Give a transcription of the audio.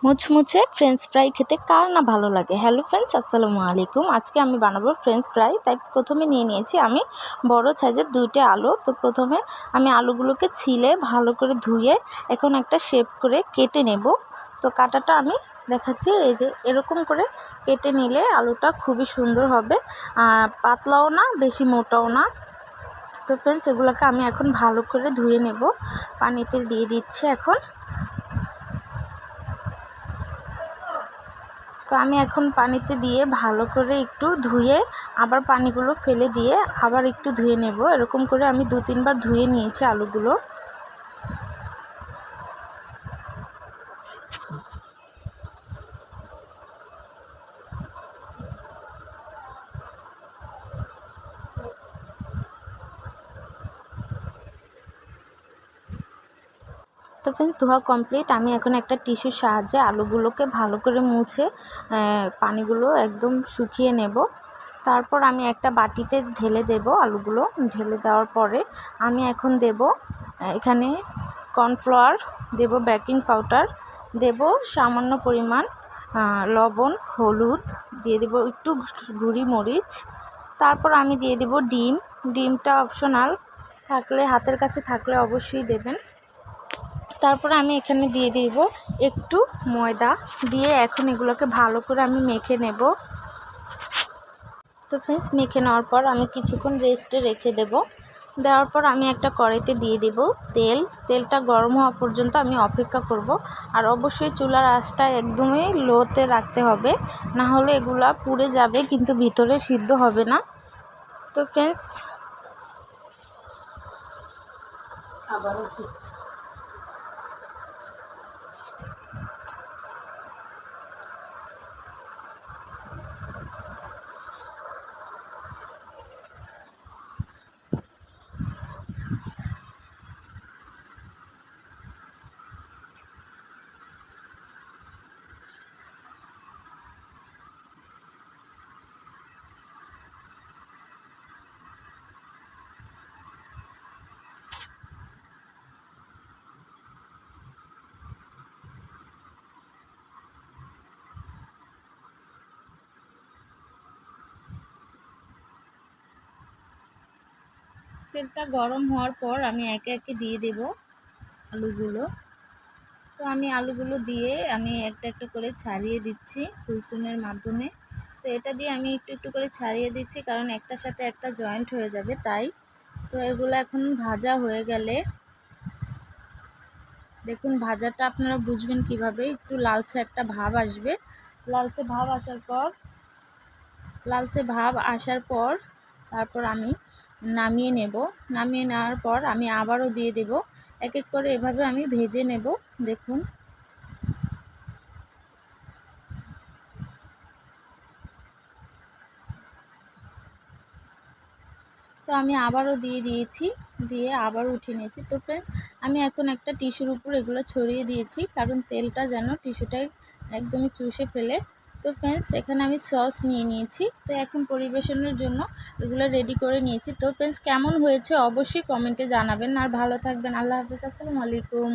মুচমুচে French fry খেতে কার না ভালো লাগে। হ্যালো ফ্রেন্ডস, আসসালামু আলাইকুম। আজকে আমি বানাবো ফ্রেঞ্চ ফ্রাই। তাই প্রথমে নিয়ে নিয়েছি আমি বড় সাইজের 2টে আলু। তো প্রথমে আমি আলুগুলোকে ছিলে ভালো করে ধুয়ে এখন একটা শেপ করে কেটে নেব। তো কাটাটা আমি দেখাচ্ছি, এই যে এরকম করে কেটে নিলে আলুটা খুবই সুন্দর হবে, পাতলাও না বেশি মোটাও না। তো ফ্রেন্ডস, এগুলোকে আমি এখন ভালো করে ধুয়ে নেব, পানিতে দিয়ে দিচ্ছি এখন। তো আমি এখন পানিতে দিয়ে ভালো করে একটু ধুয়ে আবার পানিগুলো ফেলে দিয়ে আবার একটু ধুয়ে নেব। এরকম করে আমি 2-3 বার ধুয়ে নিয়েছি আলুগুলো। তো ফ্রেন্ডস, ধোয়া কমপ্লিট। আমি এখন একটা টিস্যুর সাহায্যে আলুগুলোকে ভালো করে মুছে পানিগুলো একদম শুকিয়ে নেব। তারপর আমি একটা বাটিতে ঢেলে দেব আলুগুলো। ঢেলে দেওয়ার পরে আমি এখন দেব এখানে কর্নফ্লাওয়ার, দেব বেকিং পাউডার, দেব সামান্য পরিমাণ লবণ, হলুদ, দিয়ে দেব একটু গুঁড়ি মরিচ। তারপর আমি দিয়ে দেব ডিম। ডিমটা অপশনাল, থাকলে হাতের কাছে থাকলে অবশ্যই দেবেন। তারপর আমি এখানে দিয়ে দিব একটু ময়দা, দিয়ে এখন এগুলোকে ভালো করে আমি মেখে নেব। তো ফ্রেন্ডস, মেখে নেওয়ার পর আমি কিছুক্ষণ রেস্টে রেখে দেব। দেওয়ার পর আমি একটা কড়াইতে দিয়ে দেব তেল। তেলটা গরম হওয়া পর্যন্ত আমি অপেক্ষা করব। আর অবশ্যই চুলার আঁচটা একদমই লোতে রাখতে হবে, না হলে এগুলা পুড়ে যাবে কিন্তু ভিতরে সিদ্ধ হবে না। তো ফ্রেন্ডস, তেলটা গরম হওয়ার পর আমি একে একে দিয়ে দেব আলুগুলো। তো আমি আলুগুলো দিয়ে আমি একটা একটা করে ছাড়িয়ে দিচ্ছি কুলসুমের মাধ্যমে। তো এটা দিয়ে আমি একটু একটু করে ছাড়িয়ে দিচ্ছি, কারণ একটার সাথে একটা জয়েন্ট হয়ে যাবে তাই। তো এগুলো এখন ভাজা হয়ে গেলে দেখুন, ভাজাটা আপনারা বুঝবেন কিভাবে, একটু লালচে একটা ভাব আসবে। লালচে ভাব আসার পর তারপর আমি নামিয়ে নেব। নামিয়ে নেওয়ার পর আমি আবারও দিয়ে দেব, এক এক করে এভাবে আমি ভেজে নেব। দেখুন, তো আমি আবারও দিয়ে দিয়েছি, দিয়ে আবারও উঠিয়ে নিয়েছি। তো ফ্রেন্ডস, আমি এখন একটা টিস্যুর উপর এগুলো ছড়িয়ে দিয়েছি, কারণ তেলটা যেন টিস্যুটাই একদমই চুষে ফেলে। তো ফ্রেন্ডস, এখানে আমি সস নিয়ে নিয়েছি। তো এখন পরিবেশনের জন্য এগুলো রেডি করে নিয়েছি। তো ফ্রেন্ডস, কেমন হয়েছে অবশ্যই কমেন্টে জানাবেন। আর ভালো থাকবেন। আল্লাহ হাফেজ, আসসালামু আলাইকুম।